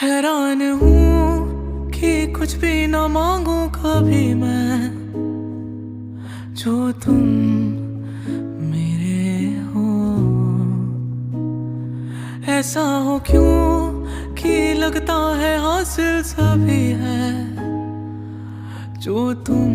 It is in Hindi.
हैरान हूँ कि कुछ भी ना मांगू कभी मैं, जो तुम मेरे हो। ऐसा हो क्यों कि लगता है हासिल सभी है, जो तुम